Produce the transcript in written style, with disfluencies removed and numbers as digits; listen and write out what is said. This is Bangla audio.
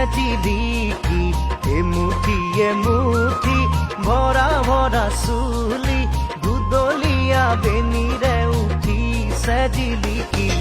সাজিলি কি এমুঠি ভরা ভরা চুলি গুদলিয়া বেনিরে উঠি সাজিলি কি